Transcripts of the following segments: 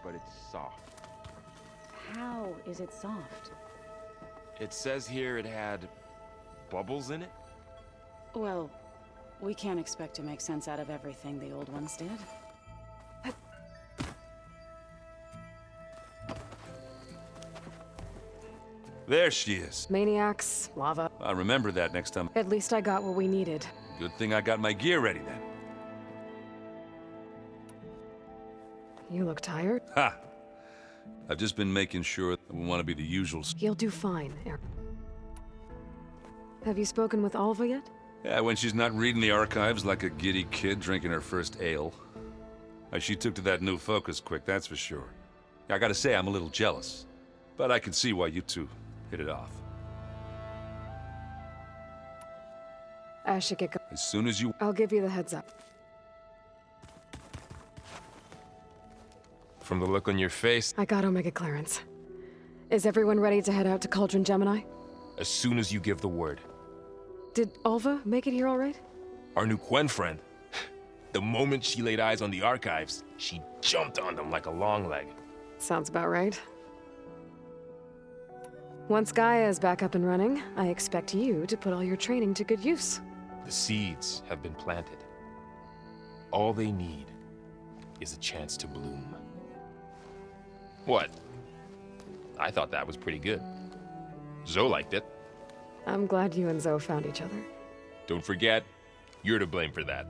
But it's soft. How is it soft? It says here it had bubbles in it? Well, we can't expect to make sense out of everything the old ones did. There she is. Maniacs, lava. I'll remember that next time. At least I got what we needed. Good thing I got my gear ready then. You look tired. Ha! I've just been making sure that we want to be the usual. You'll do fine, Eric. Have you spoken with Alva yet? Yeah, when she's not reading the archives like a giddy kid drinking her first ale. She took to that new focus quick, that's for sure. I gotta say, I'm a little jealous. But I can see why you two hit it off. I should get going. As soon as you... I'll give you the heads up. From the look on your face, I got Omega clearance. Is everyone ready to head out to Cauldron Gemini? as soon as you give the word. Did Alva make it here all right? Our new Quen friend. The moment she laid eyes on the archives, she jumped on them like a long leg. Sounds about right. Once Gaia is back up and running, I expect you to put all your training to good use. The seeds have been planted. All they need is a chance to bloom. What? I thought that was pretty good. Zoe liked it. I'm glad you and Zoe found each other. Don't forget, you're to blame for that.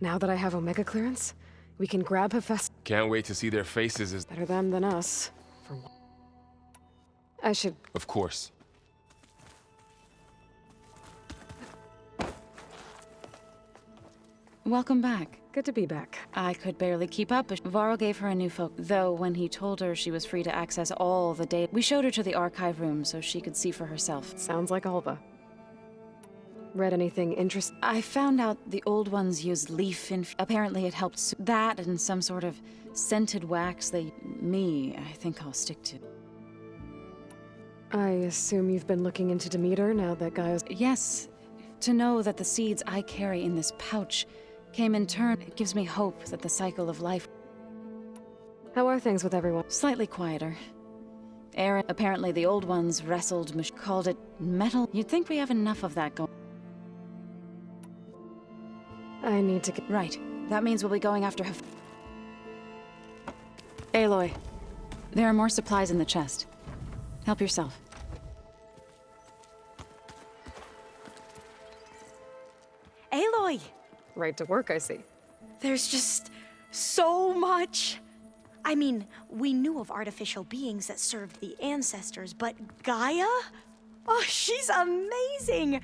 Now that I have Omega clearance, we can grab Hephaestus. Can't wait to see their faces as... Better them than us. For one. I should... Of course. Welcome back. Good to be back. I could barely keep up, but Varl gave her a new focus. Though when he told her she was free to access all the data, we showed her to the archive room so she could see for herself. Sounds like Alva. Read anything interesting? I found out the old ones used leaf apparently it helped that and some sort of scented wax I think I'll stick to. I assume you've been looking into Demeter now that Gaia's... Yes. To know that the seeds I carry in this pouch came in turn, it gives me hope that the cycle of life... How are things with everyone? Slightly quieter. Aaron, apparently the old ones wrestled, called it metal. You'd think we have enough of that going. I need to get... Right. That means we'll be going after Aloy. There are more supplies in the chest. Help yourself. Aloy! Right to work, I see. There's just so much. I mean, we knew of artificial beings that served the ancestors, but Gaia? Oh, she's amazing!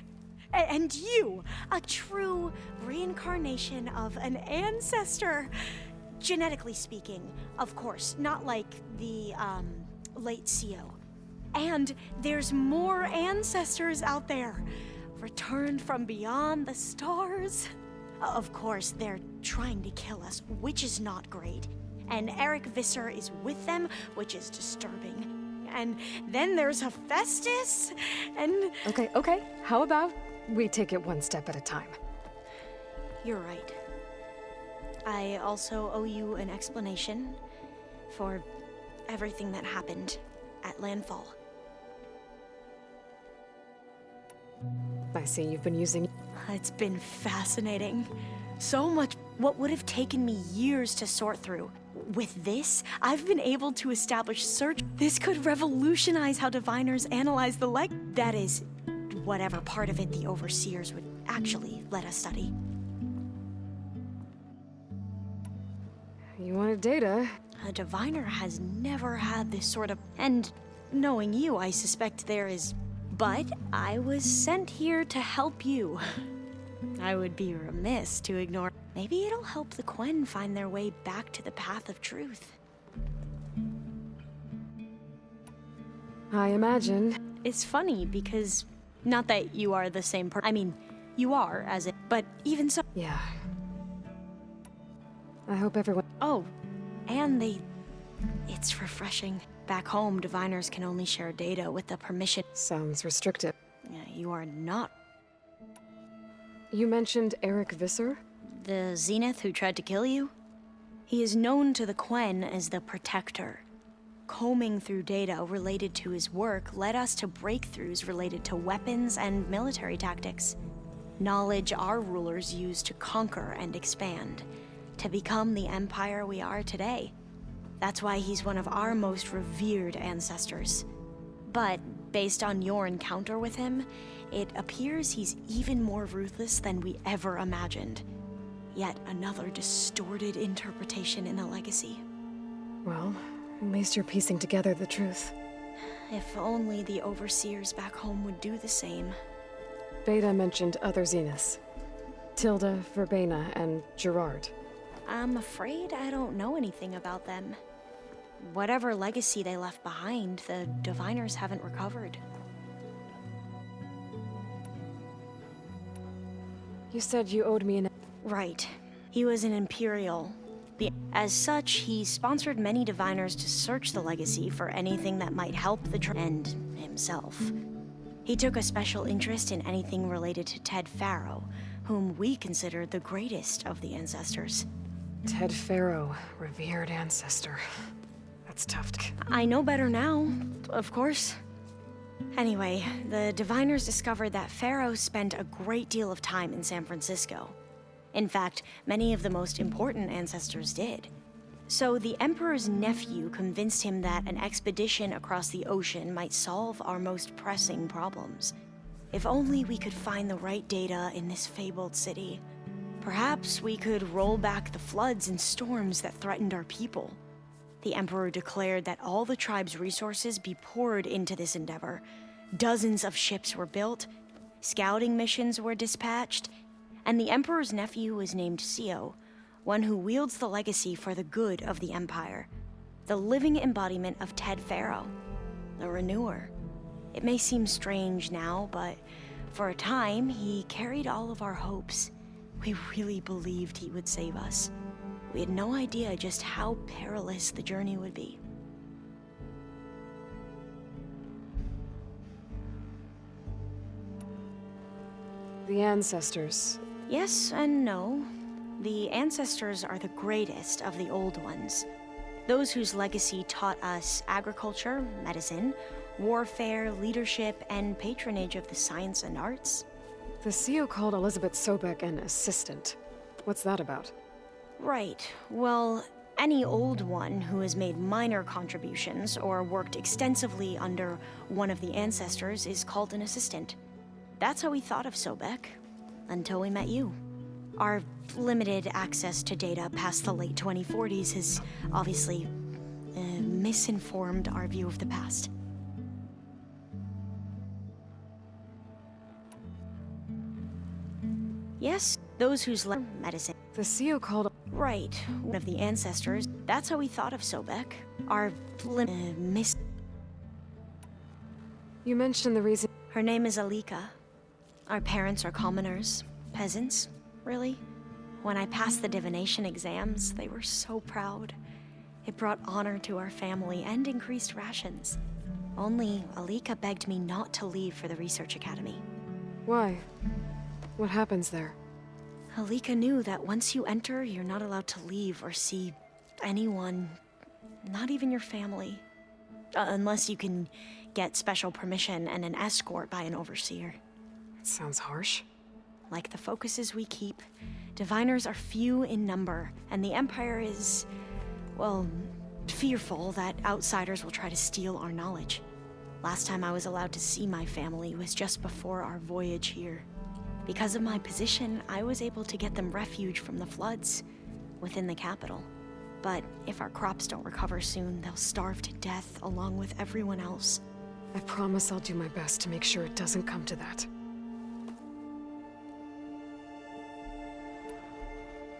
And you, a true reincarnation of an ancestor. Genetically speaking, of course, not like the, late CO. And there's more ancestors out there, returned from beyond the stars. Of course, they're trying to kill us, which is not great. And Eric Visser is with them, which is disturbing. And then there's Hephaestus, and... Okay. How about we take it one step at a time? You're right. I also owe you an explanation for everything that happened at Landfall. I see you've been using... It's been fascinating. So much what would have taken me years to sort through. with this, I've been able to establish search. This could revolutionize how diviners analyze the That is, whatever part of it the overseers would actually let us study. You wanted data. A diviner has never had this sort of... And knowing you, I suspect there is... But I was sent here to help you. I would be remiss to ignore... Maybe it'll help the Quen find their way back to the path of truth. I imagine. It's funny because... Not that you are the same person. I mean, you are, as it... But even so... Yeah. I hope everyone... Oh, and they... It's refreshing. Back home, diviners can only share data with the permission... Sounds restrictive. You are not... You mentioned Eric Visser? The Zenith who tried to kill you? He is known to the Quen as the Protector. Combing through data related to his work led us to breakthroughs related to weapons and military tactics. Knowledge our rulers used to conquer and expand, to become the empire we are today. That's why he's one of our most revered ancestors. But based on your encounter with him, it appears he's even more ruthless than we ever imagined. Yet another distorted interpretation in the legacy. Well, at least you're piecing together the truth. If only the overseers back home would do the same. Beta mentioned other Zeniths. Tilda, Verbena, and Gerard. I'm afraid I don't know anything about them. Whatever legacy they left behind, the diviners haven't recovered. You said you owed me an... Right. He was an Imperial. As such, he sponsored many diviners to search the legacy for anything that might help the and himself. He took a special interest in anything related to Ted Faro, whom we consider the greatest of the ancestors. Ted Faro, revered ancestor. That's tough to... I know better now, of course. Anyway, the diviners discovered that Faro spent a great deal of time in San Francisco. In fact, many of the most important ancestors did. So the Emperor's nephew convinced him that an expedition across the ocean might solve our most pressing problems. If only we could find the right data in this fabled city. Perhaps we could roll back the floods and storms that threatened our people. The Emperor declared that all the tribe's resources be poured into this endeavor. Dozens of ships were built, scouting missions were dispatched, and the Emperor's nephew was named Sio, one who wields the legacy for the good of the Empire. The living embodiment of Ted Faro, the Renewer. It may seem strange now, but for a time, he carried all of our hopes. We really believed he would save us. We had no idea just how perilous the journey would be. The ancestors. Yes and no. The ancestors are the greatest of the old ones. Those whose legacy taught us agriculture, medicine, warfare, leadership, and patronage of the science and arts. The CEO called Elizabeth Sobek an assistant. What's that about? Right. Well, any old one who has made minor contributions or worked extensively under one of the ancestors is called an assistant. That's how we thought of Sobek, until we met you. Our limited access to data past the late 2040s has obviously misinformed our view of the past. Yes, those whose medicine. The CEO called... Right, one of the ancestors. That's how we thought of Sobek. Our You mentioned the reason... Her name is Alika. Our parents are commoners, peasants, really. When I passed the divination exams, they were so proud. It brought honor to our family and increased rations. Only Alika begged me not to leave for the research academy. Why? What happens there? Alika knew that once you enter, you're not allowed to leave or see anyone, not even your family. Unless you can get special permission and an escort by an overseer. It sounds harsh. Like the focuses we keep, diviners are few in number, and the Empire is well, fearful that outsiders will try to steal our knowledge. Last time I was allowed to see my family was just before our voyage here. Because of my position, I was able to get them refuge from the floods within the capital. But if our crops don't recover soon, they'll starve to death along with everyone else. I promise I'll do my best to make sure it doesn't come to that.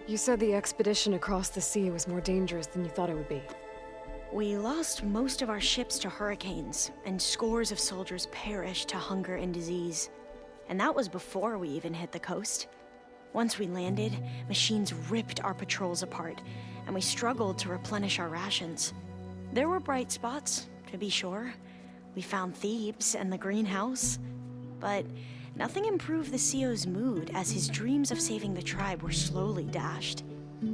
You said the expedition across the sea was more dangerous than you thought it would be. We lost most of our ships to hurricanes, and scores of soldiers perished to hunger and disease. And that was before we even hit the coast. Once we landed, machines ripped our patrols apart, and we struggled to replenish our rations. There were bright spots, to be sure. We found Thebes and the greenhouse, but nothing improved the CEO's mood as his dreams of saving the tribe were slowly dashed.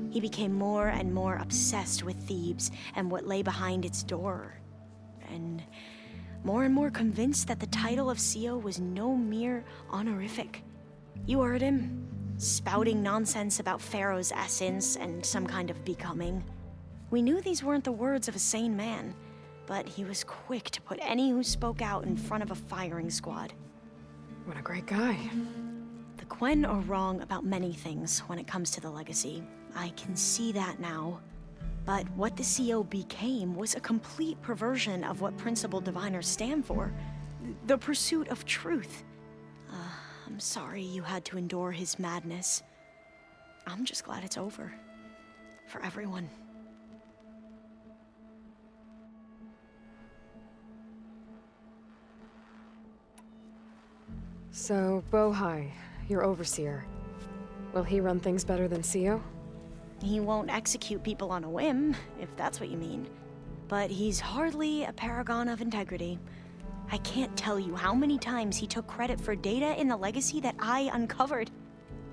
He became more and more obsessed with Thebes and what lay behind its door, and more convinced that the title of CEO was no mere honorific. You heard him, spouting nonsense about Pharaoh's essence and some kind of becoming. We knew these weren't the words of a sane man, but he was quick to put any who spoke out in front of a firing squad. What a great guy. The Quen are wrong about many things when it comes to the legacy. I can see that now. But what the CO became was a complete perversion of what principled diviners stand for. The pursuit of truth. I'm sorry you had to endure his madness. I'm just glad it's over. For everyone. So, Bohai, your overseer. Will he run things better than CEO? He won't execute people on a whim, if that's what you mean. But he's hardly a paragon of integrity. I can't tell you how many times he took credit for data in the legacy that I uncovered.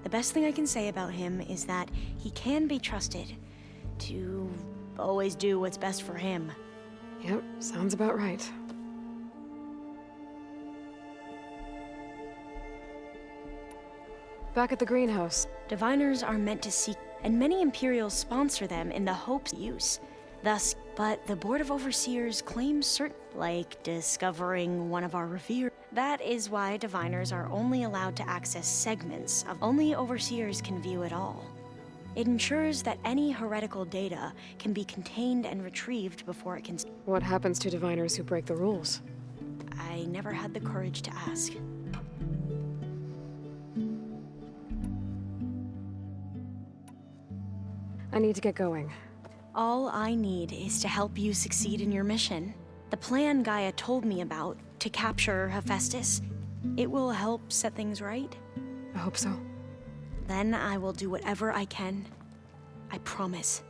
The best thing I can say about him is that he can be trusted to always do what's best for him. Yep, sounds about right. Back at the greenhouse. Diviners are meant to seek, and many Imperials sponsor them in the hopes of use. Thus, but the Board of Overseers claims certain, like discovering one of our revered. That is why diviners are only allowed to access segments of only Overseers can view it all. It ensures that any heretical data can be contained and retrieved before it can. What happens to diviners who break the rules? I never had the courage to ask. I need to get going. All I need is to help you succeed in your mission. The plan Gaia told me about to capture Hephaestus, it will help set things right. I hope so. Then I will do whatever I can. I promise.